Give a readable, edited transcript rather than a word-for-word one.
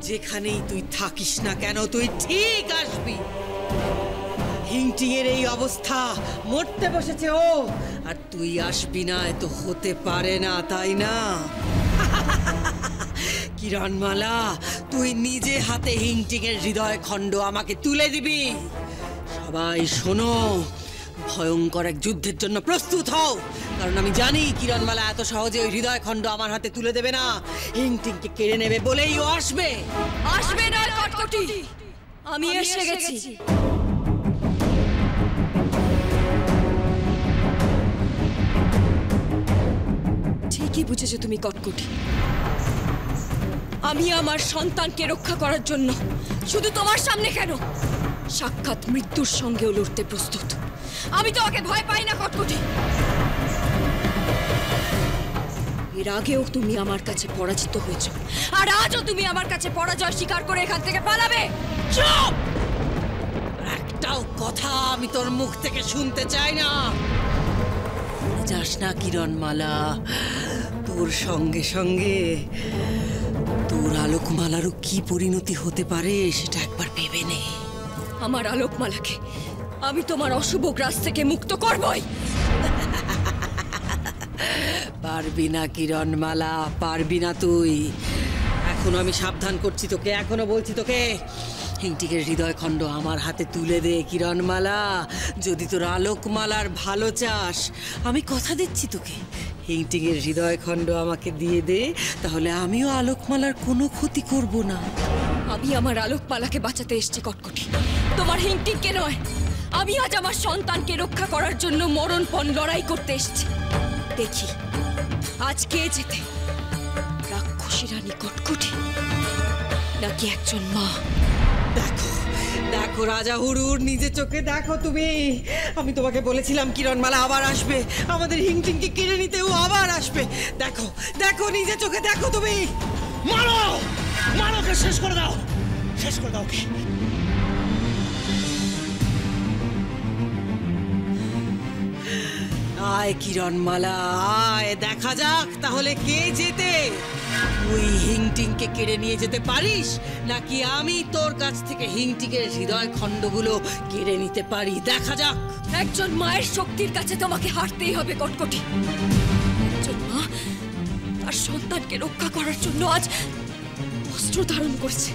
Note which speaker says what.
Speaker 1: যেখানেই তুই থাকিস না কেন তুই ঠিক আসবি। হিংটিং এর এই অবস্থা, মরতে বসেছে ও, আর তুই আসবি না, এ তো হতে পারে না, তাই না? কিরণমালা, তুই নিজে হাতে হিংটিং এর হৃদয় খণ্ড আমাকে তুলে দিবি। সবাই শোনো, ভয়ঙ্কর এক যুদ্ধের জন্য প্রস্তুত হও, কারণ আমি জানি কিরণমালা এত সহজে ওই হৃদয় খণ্ড আমার হাতে তুলে দেবে না। হিংটিংকে কেড়ে নেবে বলেই ও আসবে।
Speaker 2: আসবে না কটকটি, আমি এসে গেছি। ঠিকই বুঝেছো তুমি কটকটি, আমি আমার সন্তানকে রক্ষা করার জন্য শুধু তোমার সামনে কেন, সাক্ষাৎ মৃত্যুর সঙ্গেও লড়তে প্রস্তুত। আমি তোমাকে ভয় পাই না কটকটি। এর আগেও তুমি আমার কাছে পরাজিত হয়েছো, আর আজও তুমি আমার কাছে পরাজয় স্বীকার করে এখান থেকে পালাবে।
Speaker 1: চুপ! একটাও কথা আমি তোর মুখ থেকে শুনতে চাই না। যাস না কিরণমালা, তোর সঙ্গে সঙ্গে তোর আলোকমালারও কি পরিণতি হতে পারে সেটা একবার ভেবে নে।
Speaker 2: আমার আলোকমালাকে আমি তোমার অশুভ গ্রাস থেকে মুক্ত করবই।
Speaker 1: পারবি না কিরণমালা, পারবি না তুই। এখনো আমি সাবধান করছি তোকে, এখনো বলছি তোকে, হিংটিকের হৃদয় খণ্ড আমার হাতে তুলে দে কিরণমালা। যদি তোর আলোকমালার ভালো চাস, আমি কথা দিচ্ছি তোকে, হিংটিকের হৃদয় খণ্ড আমাকে দিয়ে দে, তাহলে আমিও আলোকমালার কোনো ক্ষতি করব না।
Speaker 2: আমি আমার আলোকমালাকে বাঁচাতে এসেছি কটকটি, তোমার হিংটিকে নয়। আমি আজ আমার সন্তানকে রক্ষা করার জন্য মরণপণ লড়াই করতে এসেছি। দেখি আজ কে যেতে, রাক্ষসী রানী কটকটি নাকি একজন মা।
Speaker 1: দেখো দেখো রাজা হুড়ুর, নিজে চোখে দেখো তুমি। আমি তোমাকে বলেছিলাম কিরণমালা আবার আসবে, আমাদের হিংটিংকে কেড়ে নিতে ও আবার আসবে। দেখো দেখো, নিজে চোখে দেখো তুমি।
Speaker 3: মারো, মারোকে শেষ করে দাও, শেষ করে দাও ওকে।
Speaker 1: আয় কিরণমালা আয়, দেখা যাক তাহলে কে জেতে। তুই হিংটিংকে কেড়ে নিয়ে যেতে পারিস, নাকি আমি তোর কাছ থেকে হিংটিংয়ের হৃদয় খণ্ডগুলো কেড়ে নিতে পারি, দেখা যাক।
Speaker 2: একজন মায়ের শক্তির কাছে তোমাকে হারতেই হবে কটকটি। একজন মা তার সন্তানকে রক্ষা করার জন্য আজ অস্ত্র ধারণ করছে।